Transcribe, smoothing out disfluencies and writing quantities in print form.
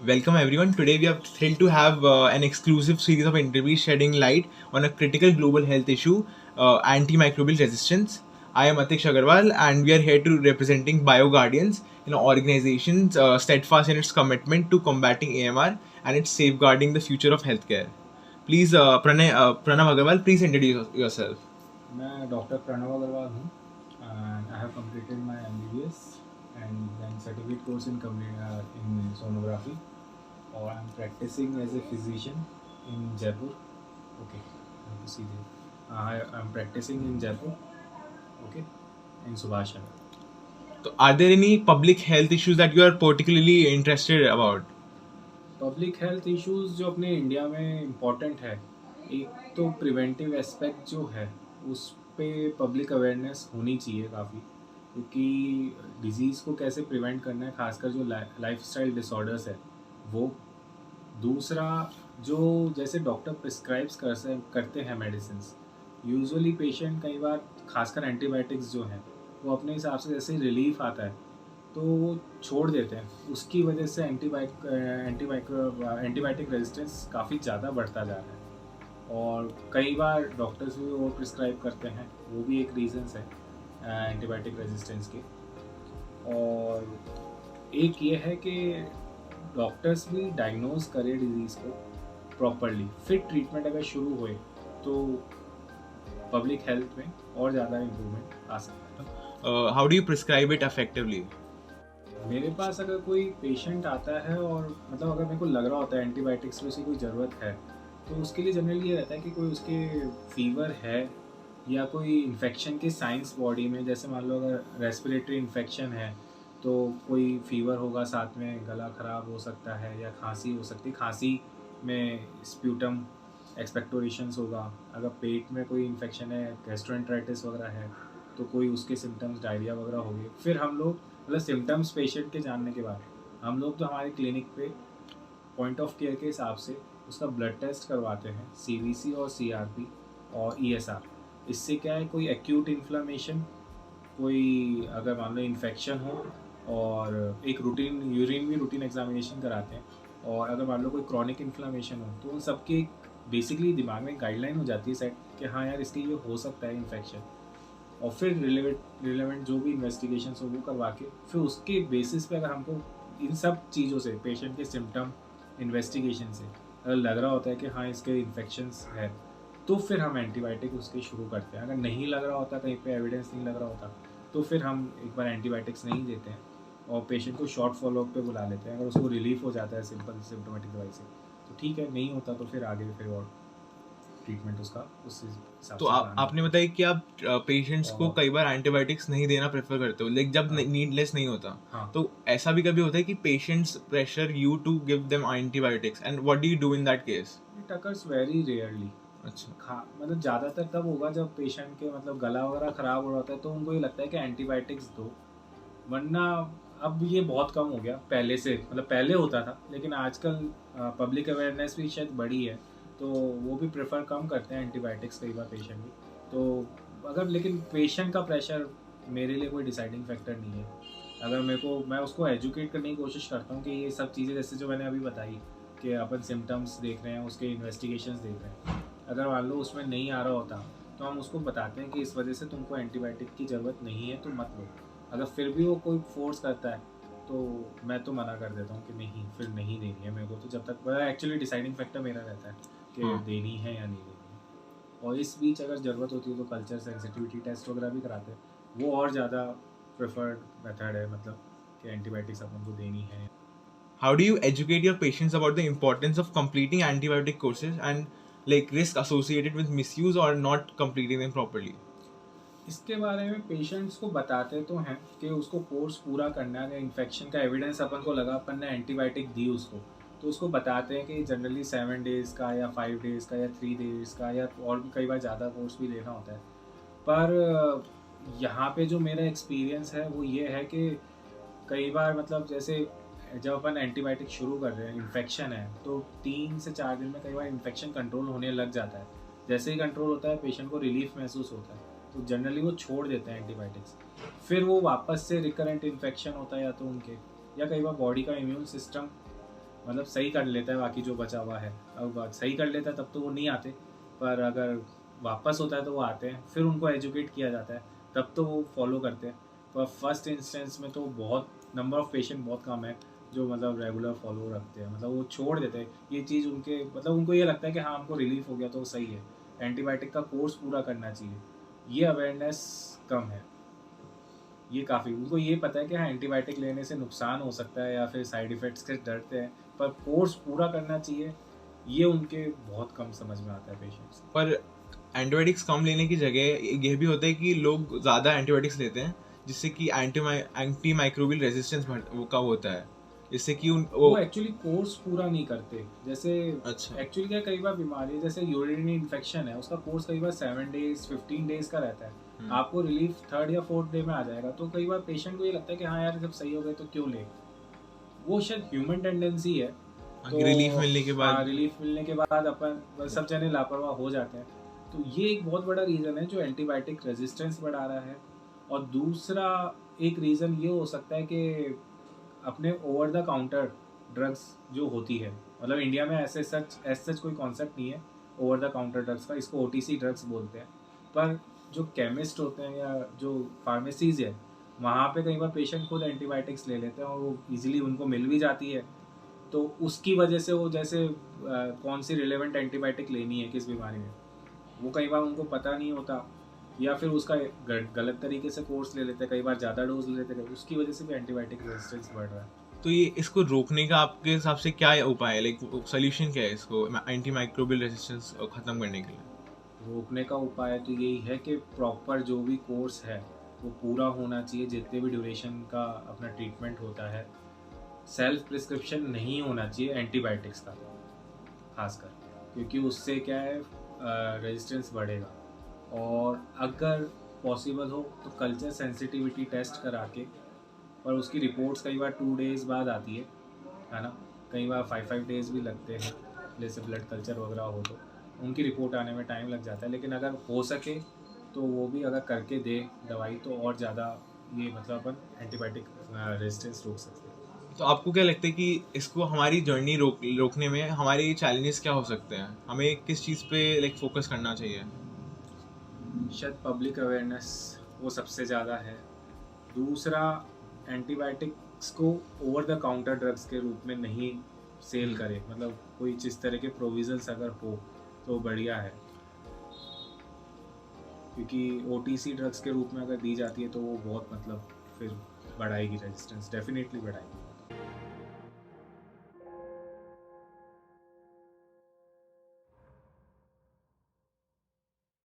Welcome everyone. Today we are thrilled to have an exclusive series of interviews shedding light on a critical global health issue, antimicrobial resistance. I am Atish Agarwal and we are here to representing BioGuardians, organizations steadfast in its commitment to combating AMR and its safeguarding the future of healthcare. Please, Pranav Agarwal, please introduce yourself. मैं doctor Pranav Agarwal हूँ and I have completed my MBBS and then certificate course in sonography or I'm practicing as a physician in Jaipur. Okay, I have to see there. I'm practicing in Jaipur. Okay, in Subhash Nagar. So, are there any public health issues that you are particularly interested about? Public health issues जो अपने India में important है, एक तो preventive aspect जो है उस पे पब्लिक अवेयरनेस होनी चाहिए काफ़ी, क्योंकि डिजीज़ को कैसे प्रिवेंट करना है, खासकर जो लाइफस्टाइल डिसऑर्डर्स है वो। दूसरा, जो जैसे डॉक्टर प्रिस्क्राइब्स करते हैं मेडिसिन, यूजुअली पेशेंट कई बार खासकर एंटीबायोटिक्स जो हैं वो अपने हिसाब से जैसे रिलीफ आता है तो वो छोड़ देते हैं। उसकी वजह से एंटीबायोटिक रेजिस्टेंस काफ़ी ज़्यादा बढ़ता जा रहा है और कई बार डॉक्टर्स भी वो प्रिस्क्राइब करते हैं, वो भी एक रीज़न्स है एंटीबायोटिक रेजिस्टेंस के। और एक ये है कि डॉक्टर्स भी डायग्नोज करें डिजीज़ को प्रॉपरली, फिर ट्रीटमेंट अगर शुरू हुए तो पब्लिक हेल्थ में और ज़्यादा इम्प्रूवमेंट आ सकता है। How do you prescribe it effectively? मेरे पास अगर कोई पेशेंट आता है और मतलब अगर मेरे को लग रहा होता है एंटीबायोटिक्स की उसकी कोई ज़रूरत है, तो उसके लिए जनरली ये रहता है कि कोई उसके फीवर है या कोई इन्फेक्शन के साइंस बॉडी में, जैसे मान लो अगर रेस्पिरेटरी इन्फेक्शन है तो कोई फीवर होगा, साथ में गला ख़राब हो सकता है या खांसी हो सकती है, खांसी में स्प्यूटम एक्सपेक्टोरेशंस होगा। अगर पेट में कोई इन्फेक्शन है, गैस्ट्रोएंटराइटिस वगैरह है, तो कोई उसके सिम्टम्स डायरिया वगैरह हो गए। फिर हम लोग मतलब सिम्टम्स पेशेंट के जानने के बाद हम लोग तो हमारे क्लिनिक पे पॉइंट ऑफ केयर के हिसाब से उसका ब्लड टेस्ट करवाते हैं, CBC और CRP और ESR। इससे क्या है, कोई एक्यूट इन्फ्लामेशन, कोई अगर मान लो इन्फेक्शन हो, और एक रूटीन यूरिन भी रूटीन एग्जामिनेशन कराते हैं, और अगर मान लो कोई क्रॉनिक इन्फ्लामेशन हो तो उन सबकी बेसिकली दिमाग में गाइडलाइन हो जाती है सेट कि हाँ यार इसके ये हो सकता है इन्फेक्शन, और फिर रिलेवेंट जो भी इन्वेस्टिगेशन हो वो करवा के फिर उसके बेसिस पे अगर हमको इन सब चीज़ों से, पेशेंट के सिम्टम, इन्वेस्टिगेशन से अगर लग रहा होता है कि हाँ इसके इन्फेक्शंस है, तो फिर हम एंटीबायोटिक उसके शुरू करते हैं। अगर नहीं लग रहा होता, कहीं पे एविडेंस नहीं लग रहा होता, तो फिर हम एक बार एंटीबायोटिक्स नहीं देते हैं और पेशेंट को शॉर्ट फॉलोअप पे बुला लेते हैं। अगर उसको रिलीफ हो जाता है सिंपल सिम्टोमेटिक दवाई से तो ठीक है, नहीं होता तो फिर आगे फिर और ट्रीटमेंट उसका उस हिसाब तो से आपने बताया कि आप पेशेंट्स को कई बार एंटीबायोटिक्स नहीं देना प्रेफर करते हो, लाइक जब नीडलेस नहीं होता। हाँ। तो ऐसा भी कभी होता है कि patients pressure you to give them antibiotics and what do you do in that case? It occurs very rarely. अच्छा। मतलब ज़्यादातर तब होगा जब पेशेंट के मतलब गला वगैरह ख़राब हो रहा होता है तो उनको ये लगता है कि एंटीबायोटिक्स दो, वरना अब ये बहुत कम हो गया पहले से। मतलब पहले होता था लेकिन आजकल पब्लिक अवेयरनेस भी शायद बढ़ी है, तो वो भी प्रेफर कम करते हैं एंटीबायोटिक्स कई बार पेशेंट भी। तो अगर लेकिन पेशेंट का प्रेशर मेरे लिए कोई डिसाइडिंग फैक्टर नहीं है। अगर मैं उसको एजुकेट करने की कोशिश करता हूँ कि ये सब चीज़ें जैसे जो मैंने अभी बताई कि अपन सिम्टम्स देख रहे हैं, उसके इन्वेस्टिगेशंस देख रहे हैं, अगर मान लो उसमें नहीं आ रहा होता तो हम उसको बताते हैं कि इस वजह से तुमको एंटीबायोटिक की ज़रूरत नहीं है तो मत लो। अगर फिर भी वो कोई फोर्स करता है तो मैं तो मना कर देता हूँ कि नहीं, फिर नहीं देनी है मेरे को, तो जब तक एक्चुअली डिसाइडिंग फैक्टर मेरा रहता है कि देनी है या नहीं देनी है। और इस बीच अगर ज़रूरत होती है तो कल्चर सेंसिटिविटी टेस्ट वगैरह भी कराते हैं, वो और ज़्यादा प्रेफर्ड मेथड है, मतलब कि एंटीबायोटिक्स अपन को देनी है। How do you educate your patients about the importance of completing antibiotic courses and like risk associated with misuse or not completing them properly? इसके बारे में पेशेंट्स को बताते तो हैं कि उसको कोर्स पूरा करना है। इन्फेक्शन का एविडेंस अपन को लगा, अपन ने एंटीबायोटिक दी उसको, तो उसको बताते हैं कि जनरली 7 डेज़ का या 5 डेज़ का या 3 डेज़ का या और भी कई बार ज़्यादा कोर्स भी लेना होता है। पर यहाँ पे जो मेरा एक्सपीरियंस है वो ये है कि कई बार मतलब जैसे जब अपन एंटीबायोटिक शुरू कर रहे हैं, इन्फेक्शन है, तो 3 से 4 दिन में कई बार इन्फेक्शन कंट्रोल होने लग जाता है। जैसे ही कंट्रोल होता है पेशेंट को रिलीफ महसूस होता है, तो जनरली वो छोड़ देते हैं एंटीबायोटिक्स। फिर वो वापस से रिकरेंट इन्फेक्शन होता है या तो उनके, या कई बार बॉडी का इम्यून सिस्टम मतलब सही कर लेता है बाकी जो बचा हुआ है, अब सही कर लेता है तब तो वो नहीं आते, पर अगर वापस होता है तो वो आते हैं, फिर उनको एजुकेट किया जाता है तब तो वो फॉलो करते हैं। पर फर्स्ट इंस्टेंस में तो बहुत नंबर ऑफ पेशेंट बहुत कम है जो मतलब रेगुलर फॉलो रखते हैं, मतलब वो छोड़ देते हैं ये चीज़, उनके मतलब उनको ये लगता है कि हाँ हमको रिलीफ हो गया तो सही है, एंटीबायोटिक का कोर्स पूरा करना चाहिए, ये अवेयरनेस कम है। ये काफ़ी उनको ये पता है कि हाँ एंटीबायोटिक लेने से नुकसान हो सकता है या फिर साइड इफ़ेक्ट्स के डरते हैं, पर कोर्स पूरा करना चाहिए ये उनके बहुत कम समझ में आता है पेशेंट्स। पर एंटीबायोटिक्स कम लेने की जगह ये भी होता है कि लोग ज़्यादा एंटीबायोटिक्स लेते हैं, जिससे कि एंटी माइक्रोबियल रेजिस्टेंस वो कम होता है, जिससे कि वो एक्चुअली कोर्स पूरा नहीं करते। जैसे अच्छा। एक्चुअली क्या, कई बार बीमारी है जैसे यूरिनरी इन्फेक्शन है, उसका कोर्स कई बार 7 डेज 15 डेज का रहता है, आपको रिलीफ 3rd या 4th डे में आ जाएगा, तो कई बार पेशेंट को ये लगता है कि हाँ यार जब सही हो गए तो क्यों ले, वो शायद ह्यूमन टेंडेंसी है। तो रिलीफ मिलने के बाद रिलीफ मिलने के बाद अपन सब जने लापरवाह हो जाते हैं, तो ये एक बहुत बड़ा रीज़न है जो एंटीबायोटिक रेजिस्टेंस बढ़ा रहा है। और दूसरा एक रीज़न ये हो सकता है कि अपने ओवर द काउंटर ड्रग्स जो होती है, मतलब इंडिया में ऐसे सच कोई कॉन्सेप्ट नहीं है ओवर द काउंटर ड्रग्स का, इसको ओटीसी ड्रग्स बोलते हैं, पर जो केमिस्ट होते हैं या जो फार्मेसीज है वहाँ पे कई बार पेशेंट खुद एंटीबायोटिक्स ले लेते हैं और वो इजीली उनको मिल भी जाती है, तो उसकी वजह से वो जैसे कौन सी रिलेवेंट एंटीबायोटिक लेनी है किस बीमारी में, वो कई बार उनको पता नहीं होता, या फिर उसका गलत तरीके से कोर्स ले लेते हैं, कई बार ज़्यादा डोज ले लेते हैं, उसकी वजह से भी एंटीबायोटिक रेजिस्टेंस बढ़ रहा है। तो ये इसको रोकने का आपके हिसाब से क्या उपाय है, लाइक सोल्यूशन क्या है इसको एंटी माइक्रोबियल रेजिस्टेंस खत्म करने के लिए? रोकने का उपाय तो यही है कि प्रॉपर जो भी कोर्स है वो पूरा होना चाहिए, जितने भी ड्यूरेशन का अपना ट्रीटमेंट होता है, सेल्फ प्रिस्क्रिप्शन नहीं होना चाहिए एंटीबायोटिक्स का खासकर, क्योंकि उससे क्या है रेजिस्टेंस बढ़ेगा। और अगर पॉसिबल हो तो कल्चर सेंसिटिविटी टेस्ट करा के, पर उसकी रिपोर्ट्स कई बार 2 डेज़ बाद आती है ना, कई बार 5 डेज़ भी लगते हैं, जैसे ब्लड कल्चर वगैरह हो तो उनकी रिपोर्ट आने में टाइम लग जाता है, लेकिन अगर हो सके तो वो भी अगर करके दे दवाई तो और ज़्यादा ये मतलब अपन एंटीबायोटिक रेजिस्टेंस रोक सकते हैं। तो आपको क्या लगता है कि इसको हमारी जर्नी रोकने में हमारे चैलेंजेस क्या हो सकते हैं, हमें किस चीज़ पे लाइक फोकस करना चाहिए? शायद पब्लिक अवेयरनेस वो सबसे ज़्यादा है। दूसरा, एंटीबायोटिक्स को ओवर द काउंटर ड्रग्स के रूप में नहीं सेल करे, मतलब कोई जिस तरह के प्रोविजंस अगर हो तो बढ़िया है, क्योंकि ओटीसी ड्रग्स के रूप में अगर दी जाती है तो वो बहुत मतलब फिर बढ़ाएगी रेजिस्टेंस, डेफिनेटली बढ़ाएगी।